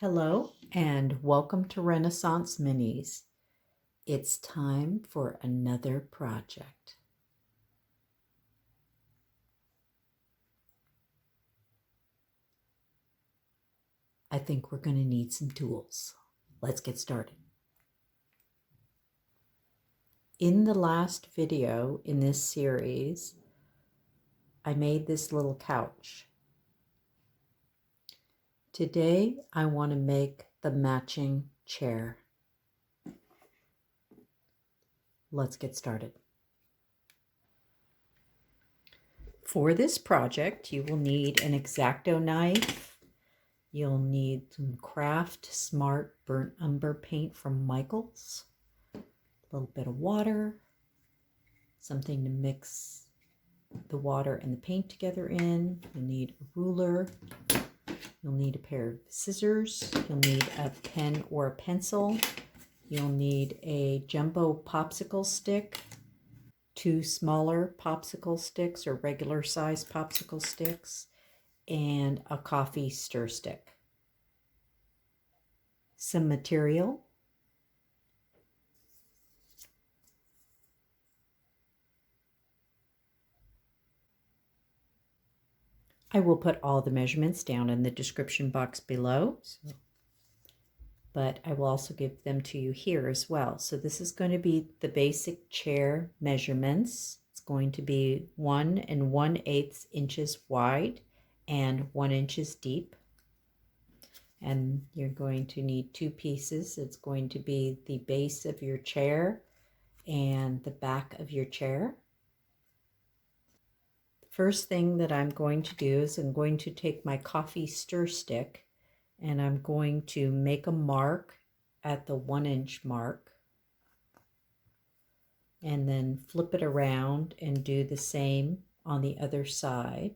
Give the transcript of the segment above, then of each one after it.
Hello and welcome to Renaissance Minis. It's time for another project. I think we're going to need some tools. Let's get started. In the last video in this series, I made this little couch. Today, I want to make the matching chair. Let's get started. For this project, you will need an Acto knife. You'll need some Craft Smart Burnt Umber paint from Michaels, a little bit of water, something to mix the water and the paint together in. You'll need a ruler. You'll need a pair of scissors. You'll need a pen or a pencil. You'll need a jumbo popsicle stick, 2 smaller popsicle sticks or regular size popsicle sticks, and a coffee stir stick. Some material. I will put all the measurements down in the description box below, but I will also give them to you here as well. So this is going to be the basic chair measurements. It's going to be 1 1/8 inches wide and 1 inch deep. And you're going to need 2 pieces. It's going to be the base of your chair and the back of your chair. First thing that I'm going to do is I'm going to take my coffee stir stick and I'm going to make a mark at the 1 inch mark and then flip it around and do the same on the other side.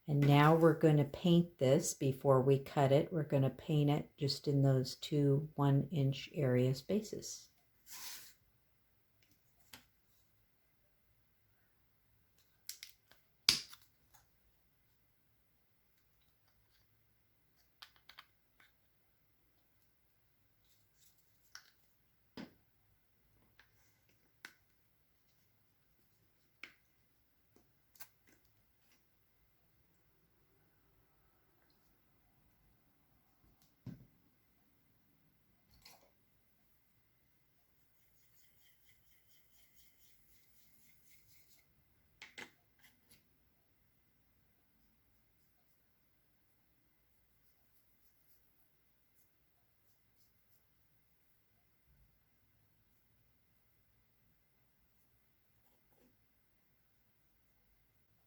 And now we're going to paint this before we cut it. We're going to paint it just in those 2 1 inch area spaces.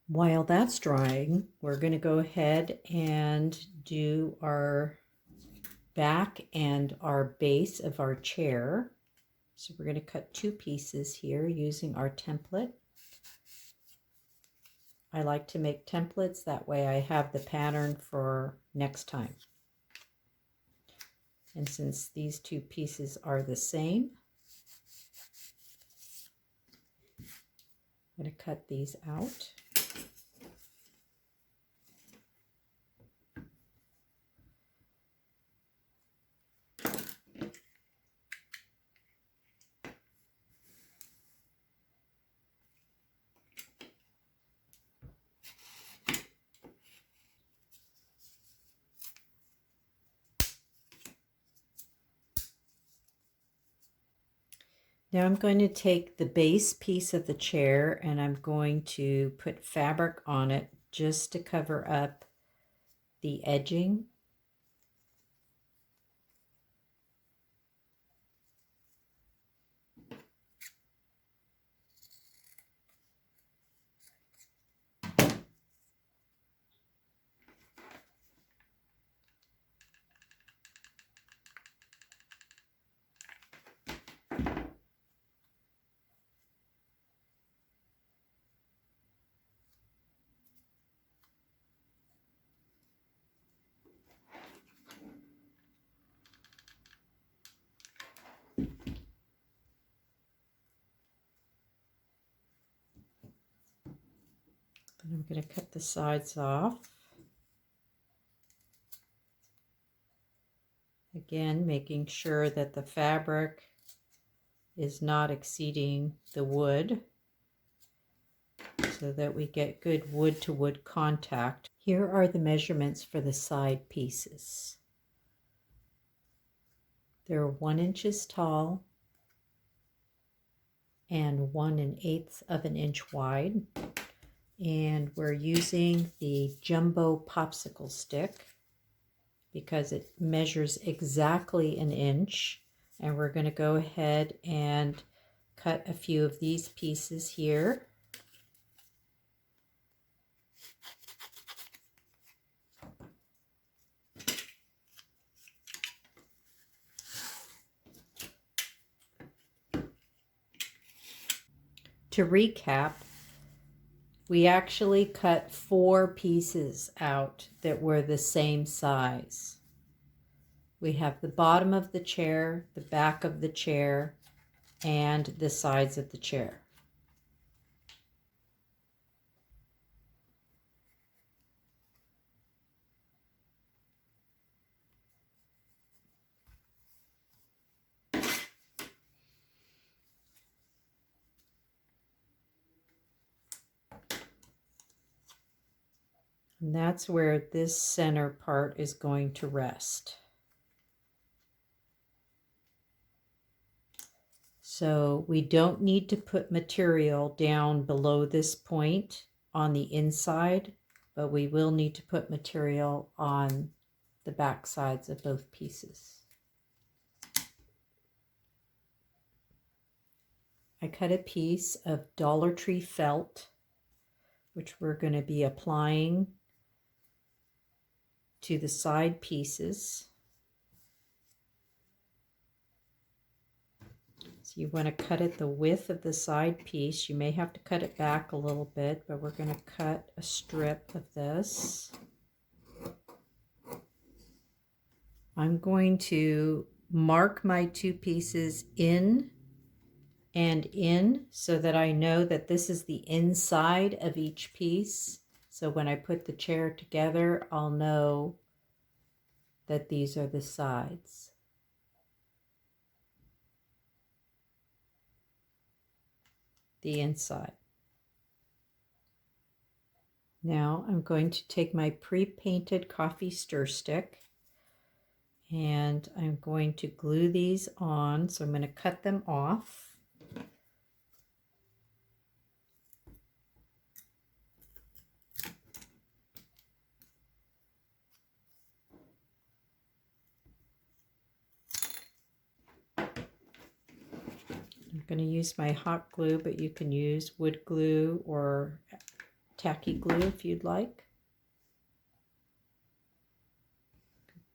While that's drying, we're going to go ahead and do our back and our base of our chair. So we're going to cut 2 pieces here using our template. I like to make templates, that way I have the pattern for next time. And since these 2 pieces are the same, I'm going to cut these out. Now I'm going to take the base piece of the chair and I'm going to put fabric on it just to cover up the edging. And I'm going to cut the sides off. Again, making sure that the fabric is not exceeding the wood so that we get good wood-to-wood contact. Here are the measurements for the side pieces. They're 1 inch tall and 1 1/8 of an inch wide. And we're using the jumbo popsicle stick because it measures exactly 1 inch. And we're going to go ahead and cut a few of these pieces here. To recap, we actually cut 4 pieces out that were the same size. We have the bottom of the chair, the back of the chair, and the sides of the chair. And that's where this center part is going to rest. So we don't need to put material down below this point on the inside, but we will need to put material on the back sides of both pieces. I cut a piece of Dollar Tree felt, which we're going to be applying to the side pieces. So you want to cut it the width of the side piece. You may have to cut it back a little bit, but we're going to cut a strip of this. I'm going to mark my 2 pieces in and in so that I know that this is the inside of each piece. So when I put the chair together, I'll know that these are the sides. The inside. Now I'm going to take my pre-painted coffee stir stick and I'm going to glue these on. So I'm going to cut them off. I'm going to use my hot glue, but you can use wood glue or tacky glue if you'd like.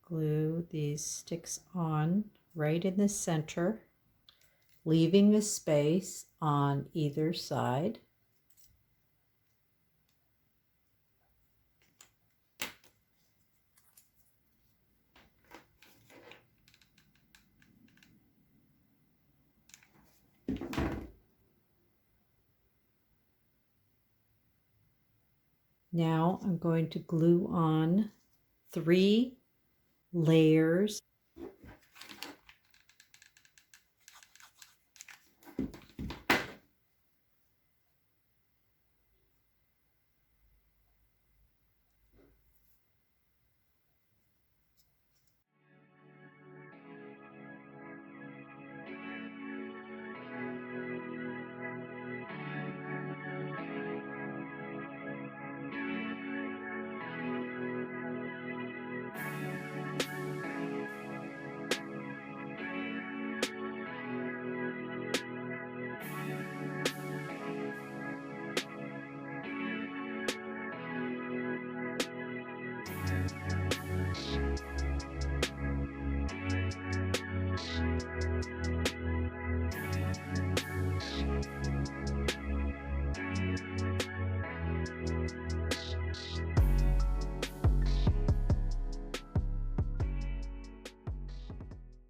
Glue these sticks on right in the center, leaving a space on either side. Now I'm going to glue on 3 layers.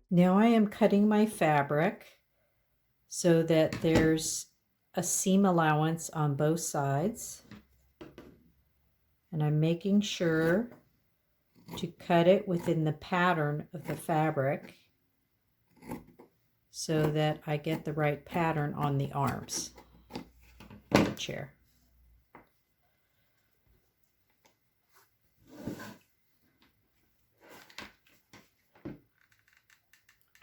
Now I am cutting my fabric so that there's a seam allowance on both sides. And I'm making sure to cut it within the pattern of the fabric so that I get the right pattern on the arms of the chair.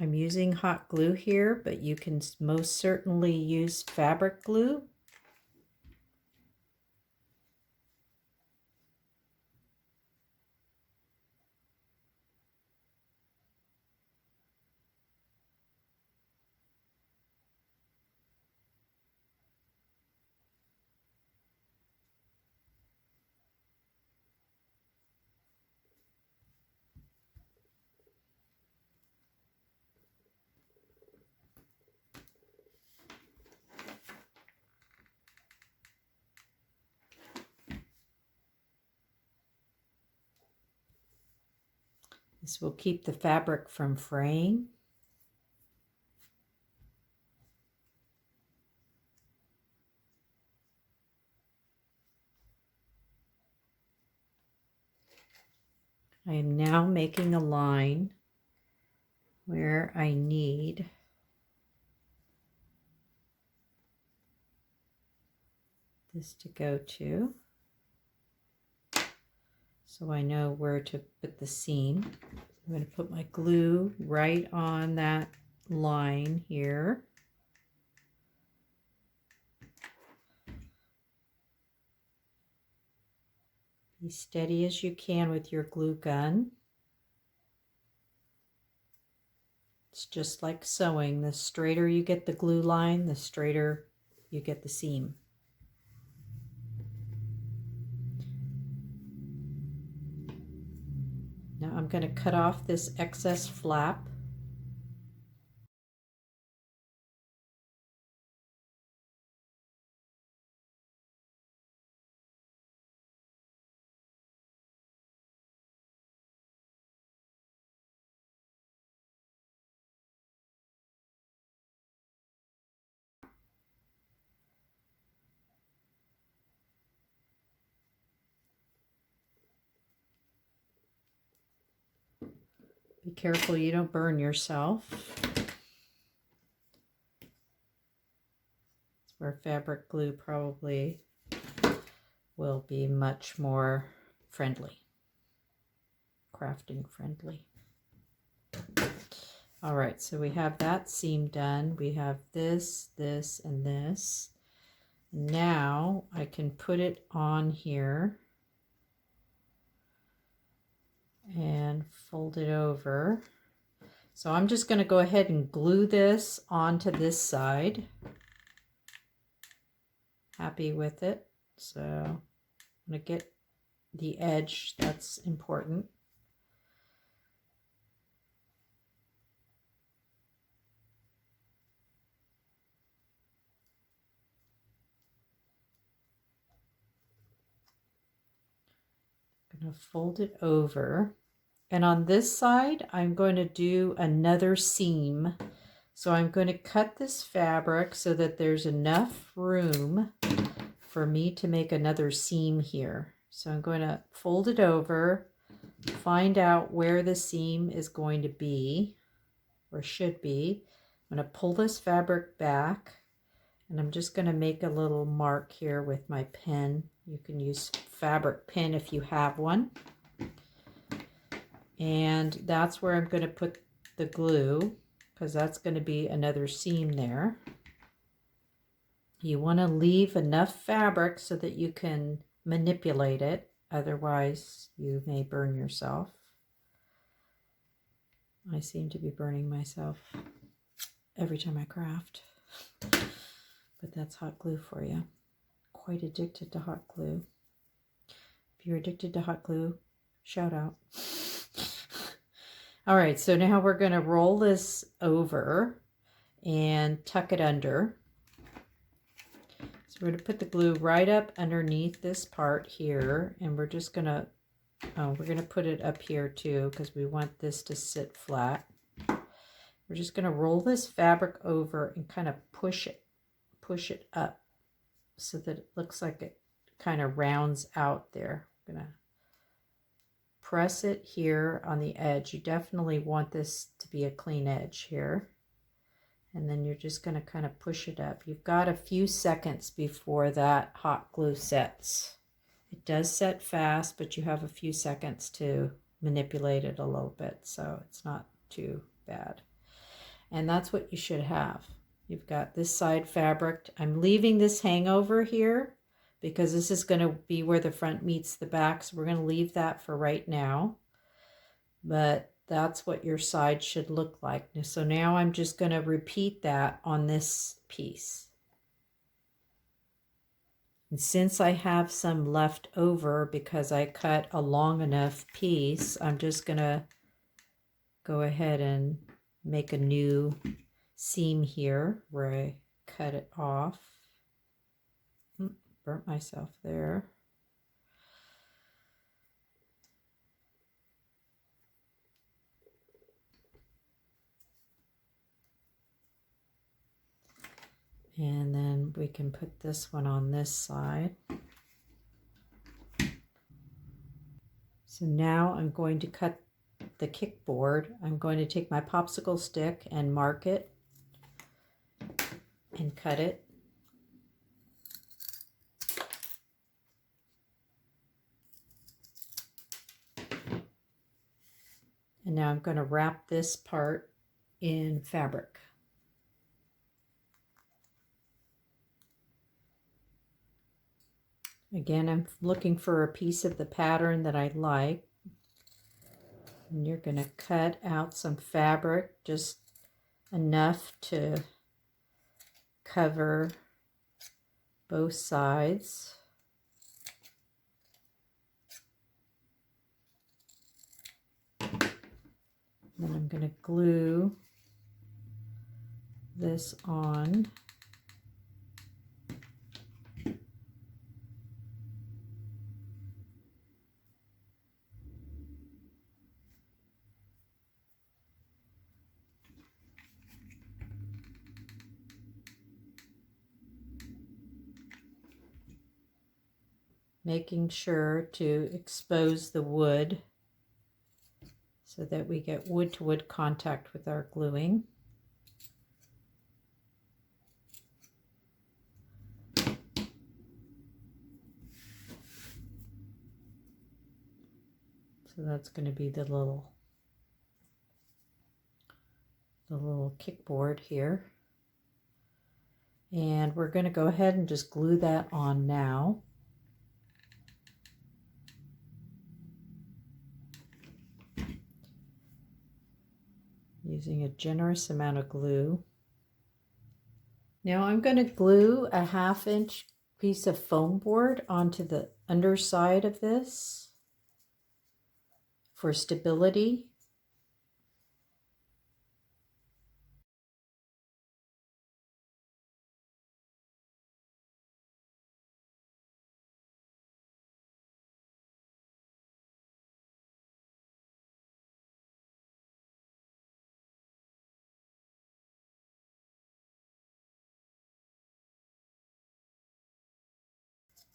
I'm using hot glue here, but you can most certainly use fabric glue. This will keep the fabric from fraying. I am now making a line where I need this to go to, so I know where to put the seam. I'm going to put my glue right on that line here. Be steady as you can with your glue gun. It's just like sewing. The straighter you get the glue line, the straighter you get the seam. Now I'm going to cut off this excess flap. Be careful you don't burn yourself. It's where fabric glue probably will be much more friendly, crafting friendly. All right, so we have that seam done. We have this, this, and this. Now I can put it on here and fold it over. So I'm just going to go ahead and glue this onto this side. Happy with it. So I'm going to get the edge, that's important. I'm going to fold it over. And on this side, I'm going to do another seam. So I'm going to cut this fabric so that there's enough room for me to make another seam here. So I'm going to fold it over, find out where the seam is going to be, or should be. I'm going to pull this fabric back, and I'm just going to make a little mark here with my pen. You can use fabric pen if you have one. And that's where I'm going to put the glue, because that's going to be another seam there. You want to leave enough fabric so that you can manipulate it, otherwise you may burn yourself. I seem to be burning myself every time I craft, but that's hot glue for you. Quite addicted to hot glue. If you're addicted to hot glue, shout out. All right, so now we're going to roll this over and tuck it under. So we're going to put the glue right up underneath this part here, and we're just going to, we're going to put it up here too, because we want this to sit flat. We're just going to roll this fabric over and kind of push it up so that it looks like it kind of rounds out there. I'm going to press it here on the edge. You definitely want this to be a clean edge here. And then you're just going to kind of push it up. You've got a few seconds before that hot glue sets. It does set fast, but you have a few seconds to manipulate it a little bit, so it's not too bad. And that's what you should have. You've got this side fabric. I'm leaving this hangover here because this is going to be where the front meets the back, so we're going to leave that for right now. But that's what your side should look like. So now I'm just going to repeat that on this piece. And since I have some left over because I cut a long enough piece, I'm just going to go ahead and make a new seam here where I cut it off. Burnt myself there. And then we can put this one on this side. So now I'm going to cut the kickboard. I'm going to take my popsicle stick and mark it and cut it. And now I'm going to wrap this part in fabric. Again, I'm looking for a piece of the pattern that I like. And you're going to cut out some fabric, just enough to cover both sides. Then I'm going to glue this on. Making sure to expose the wood so that we get wood-to-wood contact with our gluing. So that's going to be the little kickboard here. And we're going to go ahead and just glue that on now. Using a generous amount of glue. Now I'm going to glue a 1/2 inch piece of foam board onto the underside of this for stability.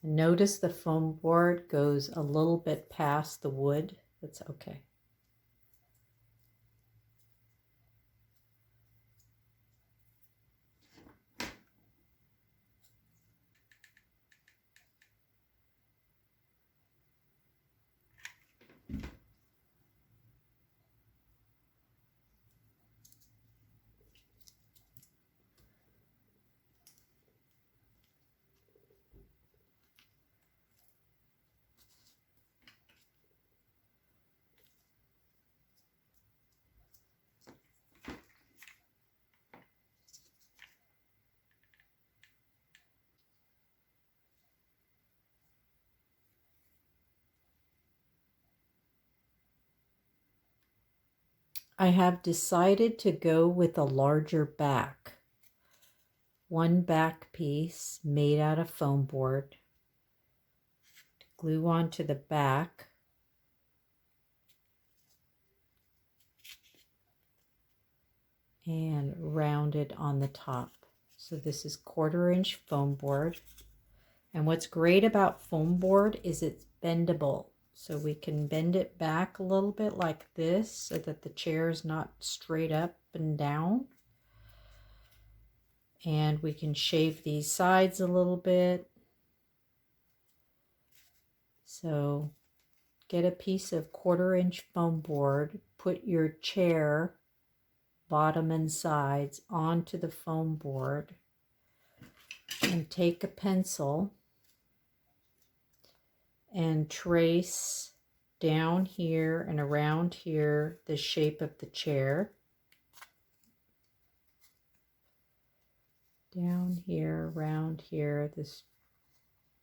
Notice the foam board goes a little bit past the wood. That's okay. I have decided to go with a larger back. One back piece made out of foam board. Glue onto the back. And rounded on the top. So this is 1/4 inch foam board. And what's great about foam board is it's bendable. So we can bend it back a little bit like this so that the chair is not straight up and down. And we can shave these sides a little bit. So get a piece of 1/4 inch foam board, put your chair bottom and sides onto the foam board, and take a pencil and trace down here and around here the shape of the chair. Down here, around here, this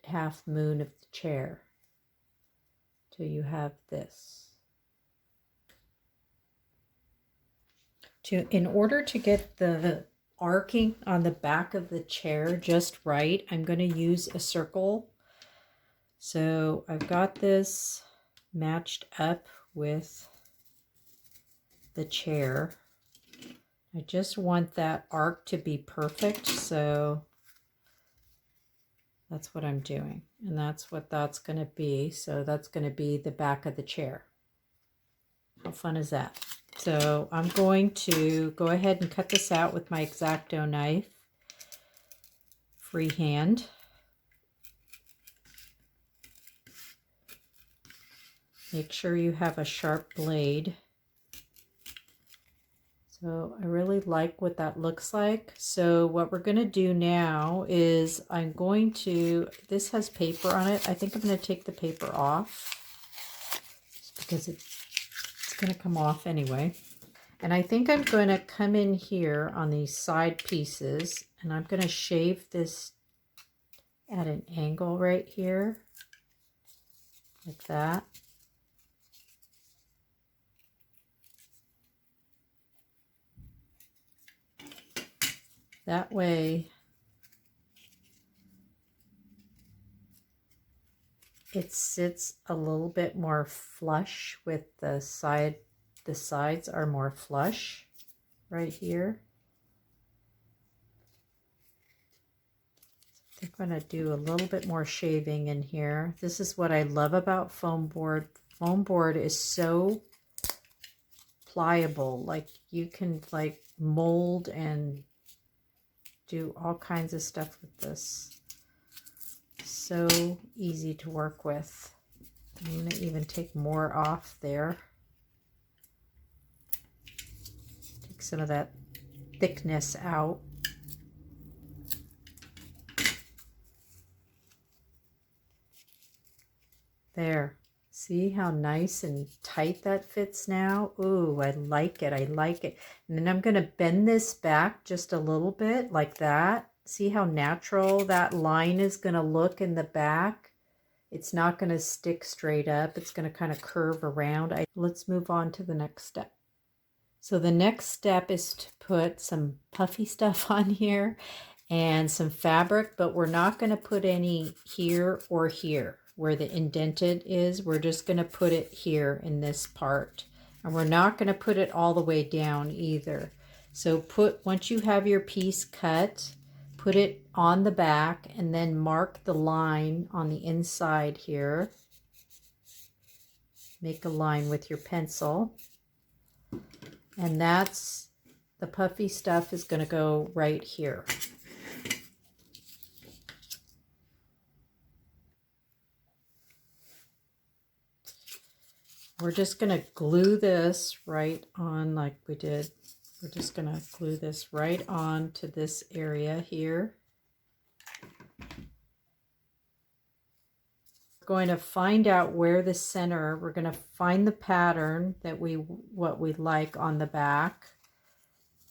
half moon of the chair, till you have this. In order to get the arcing on the back of the chair just right, I'm going to use a circle. So I've got this matched up with the chair. I just want that arc to be perfect, so that's what I'm doing. And that's what that's going to be. So that's going to be the back of the chair. How fun is that? So I'm going to go ahead and cut this out with my X-Acto knife, freehand. Make sure you have a sharp blade. So I really like what that looks like. So what we're going to do now is I'm going to, this has paper on it. I think I'm going to take the paper off because it's going to come off anyway. And I think I'm going to come in here on these side pieces and I'm going to shave this at an angle right here, like that. That way it sits a little bit more flush with the side. The sides are more flush right here. I think I'm going to do a little bit more shaving in here. This is what I love about foam board. Foam board is so pliable. Like you can like mold and do all kinds of stuff with this. So easy to work with. I'm going to even take more off there. Take some of that thickness out. There. See how nice and tight that fits now? Ooh, I like it. I like it. And then I'm going to bend this back just a little bit like that. See how natural that line is going to look in the back? It's not going to stick straight up. It's going to kind of curve around. Let's move on to the next step. So the next step is to put some puffy stuff on here and some fabric, but we're not going to put any here or here. Where the indented is, we're just going to put it here in this part. And we're not going to put it all the way down either. So once you have your piece cut, put it on the back and then mark the line on the inside here. Make a line with your pencil. And that's, the puffy stuff is going to go right here. We're just going to glue this right on like we did. We're just going to glue this right on to this area here. We're going to find out where the center, we're going to find the pattern that what we like on the back,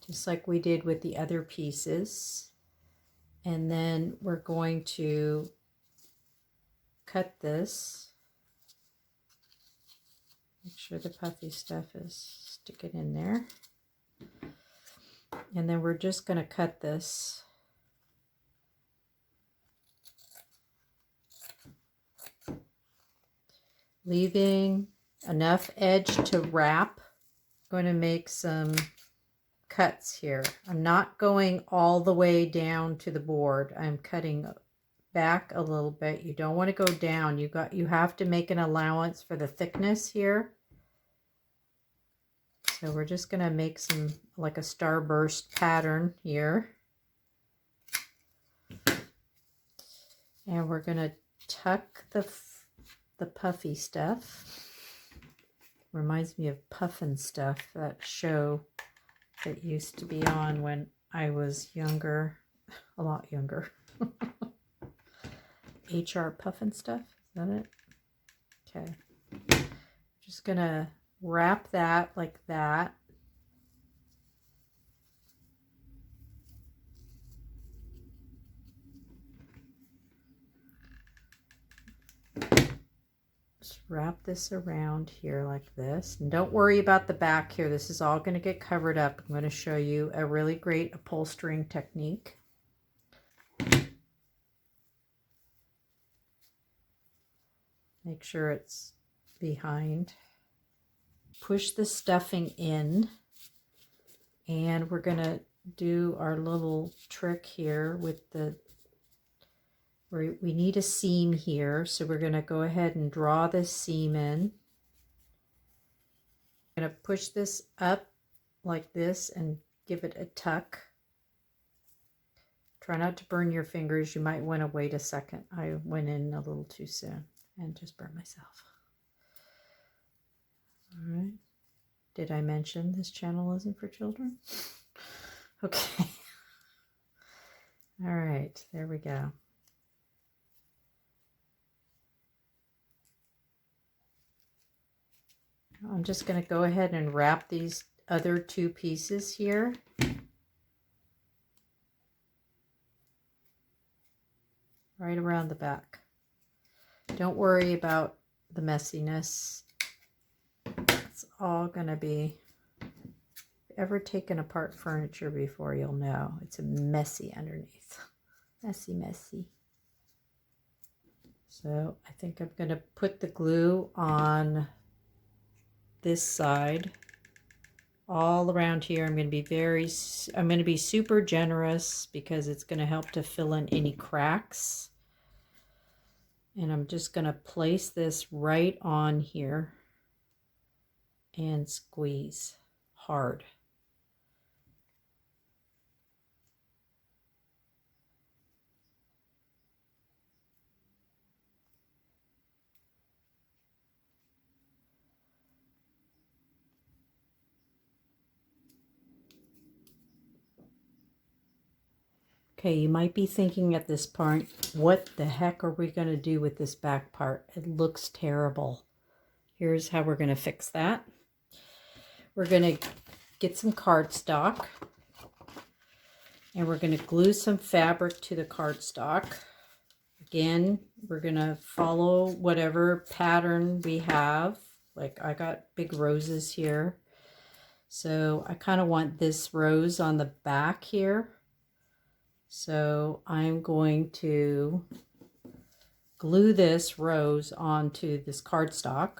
just like we did with the other pieces. And then we're going to cut this. Make sure the puffy stuff is sticking in there. And then we're just going to cut this. Leaving enough edge to wrap. I'm going to make some cuts here. I'm not going all the way down to the board. I'm cutting back a little bit. You don't want to go down. You have to make an allowance for the thickness here. So we're just going to make some like a starburst pattern here. And we're going to tuck the puffy stuff. Reminds me of Puffin' Stuff, that show that used to be on when I was younger, a lot younger. HR Puffin' Stuff, is that it? Okay. Just gonna wrap that like that. Just wrap this around here like this. And don't worry about the back here. This is all going to get covered up. I'm going to show you a really great upholstering technique. Make sure it's behind. Push the stuffing in. And we're going to do our little trick here with the we need a seam here, so we're going to go ahead and draw this seam in. I'm going to push this up like this and give it a tuck. Try not to burn your fingers. You might want to wait a second. I went in a little too soon and just burned myself. All right. Did I mention this channel isn't for children? Okay. All right, there we go. I'm just going to go ahead and wrap these other two pieces here. Right around the back. Don't worry about the messiness. It's all going to be... If you've ever taken apart furniture before, you'll know it's messy underneath. Messy, messy. So I think I'm going to put the glue on this side all around here. I'm going to be super generous because it's going to help to fill in any cracks. And I'm just going to place this right on here and squeeze hard. Okay, you might be thinking at this point, what the heck are we going to do with this back part? It looks terrible. Here's how we're going to fix that. We're going to get some cardstock and we're going to glue some fabric to the cardstock. Again, we're going to follow whatever pattern we have. Like I got big roses here. So I kind of want this rose on the back here. So I'm going to glue this rose onto this cardstock.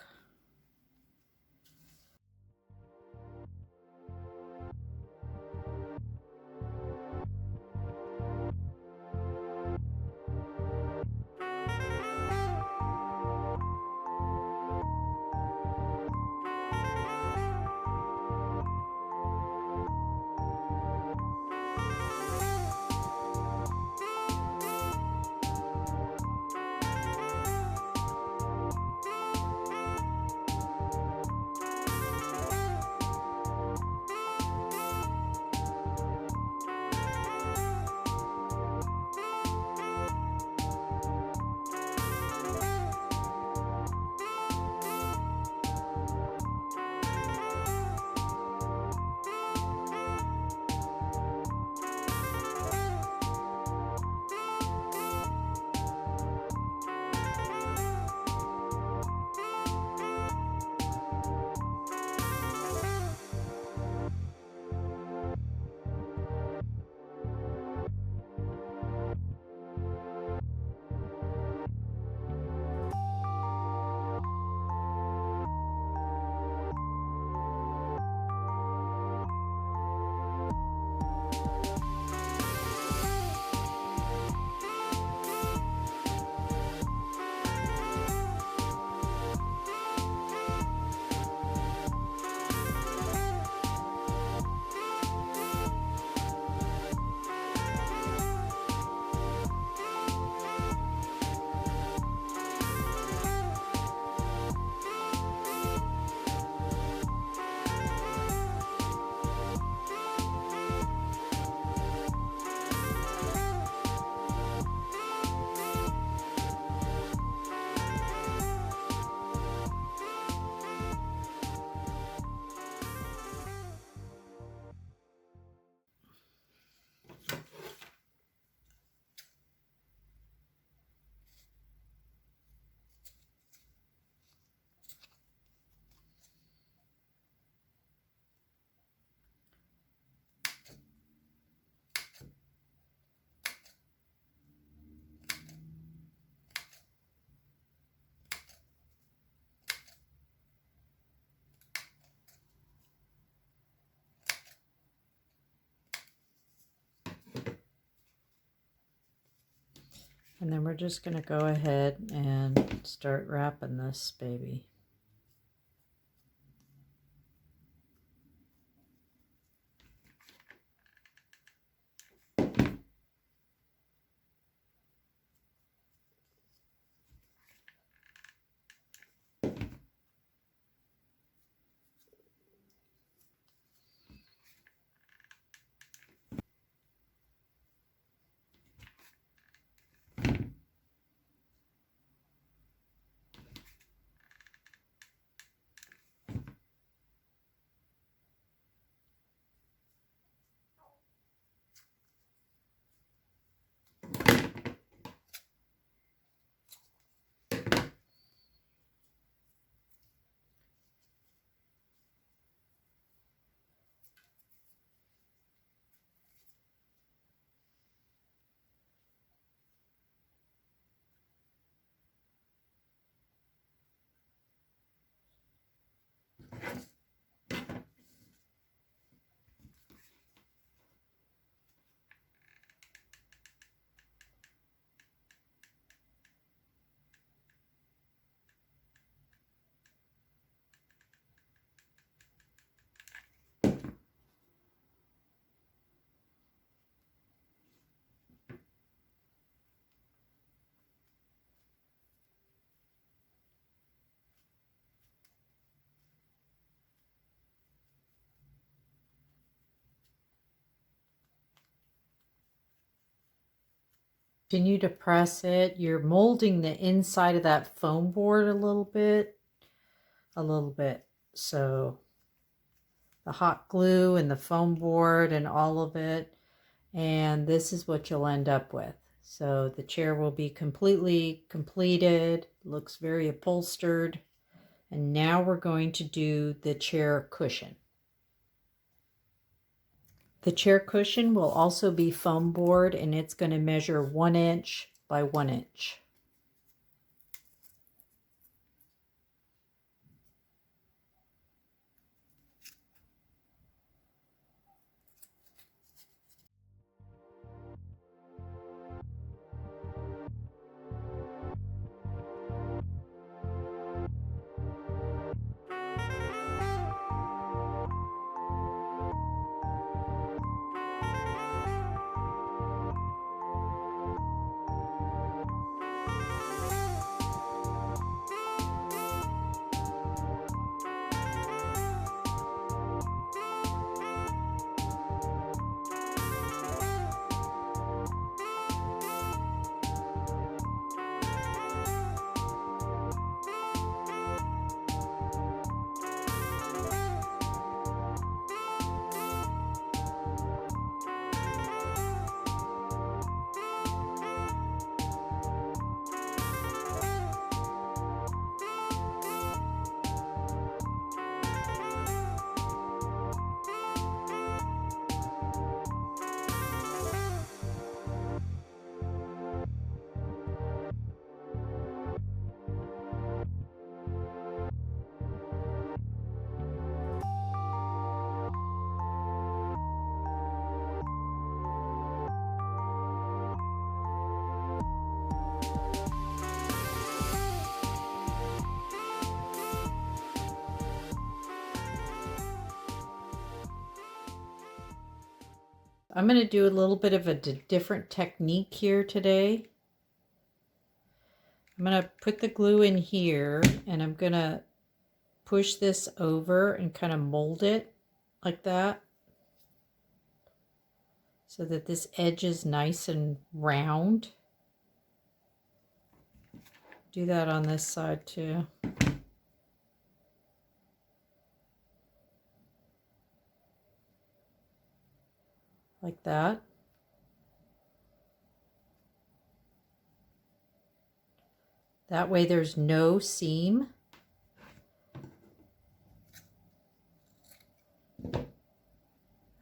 And then we're just going to go ahead and start wrapping this baby. Continue to press it. You're molding the inside of that foam board a little bit. So the hot glue and the foam board and all of it. And this is what you'll end up with. So the chair will be completely completed. Looks very upholstered. And now we're going to do the chair cushion. The chair cushion will also be foam board, and it's going to measure 1 inch by 1 inch. I'm going to do a little bit of a different technique here today. I'm going to put the glue in here, and I'm going to push this over and kind of mold it like that so that this edge is nice and round. Do that on this side too. Like that. That way there's no seam.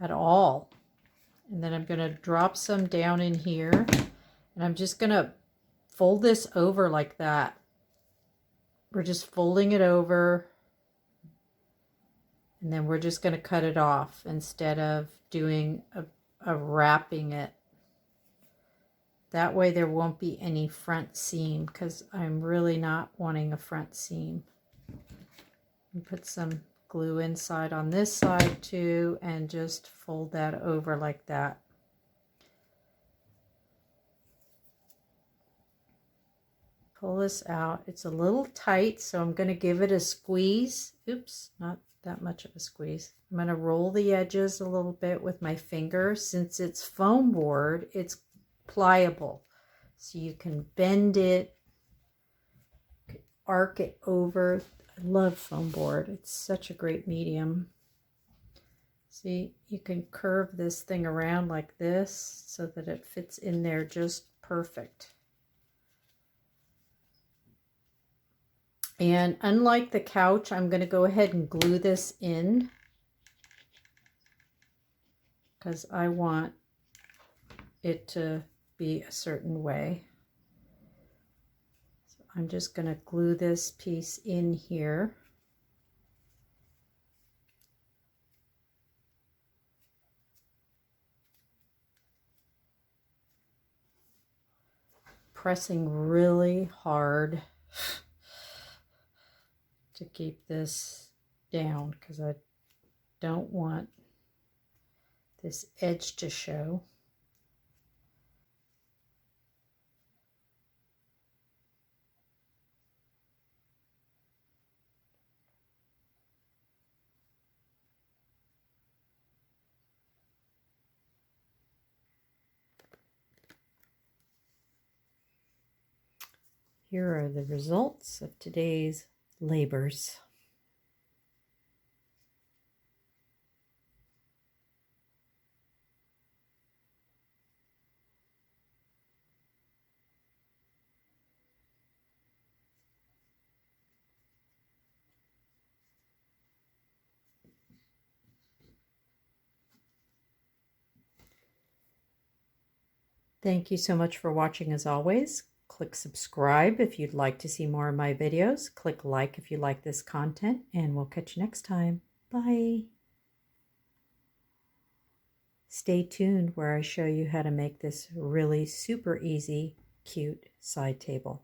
At all. And then I'm going to drop some down in here, and I'm just going to fold this over like that. We're just folding it over, and then we're just going to cut it off instead of doing a wrapping it That way there won't be any front seam, because I'm really not wanting a front seam. And put some glue inside on this side too, and just fold that over like that. Pull this out. It's a little tight, so I'm going to give it a squeeze. Oops, not that much of a squeeze. I'm going to roll the edges a little bit with my finger. Since it's foam board, it's pliable. So you can bend it, arc it over. I love foam board. It's such a great medium. See, you can curve this thing around like this so that it fits in there just perfect. And unlike the couch, I'm going to go ahead and glue this in because I want it to be a certain way. So I'm just going to glue this piece in here. Pressing really hard to keep this down because I don't want this edge to show. Here are the results of today's labors. Thank you so much for watching as always. Click subscribe if you'd like to see more of my videos. Click like if you like this content, and we'll catch you next time. Bye. Stay tuned where I show you how to make this really super easy, cute side table.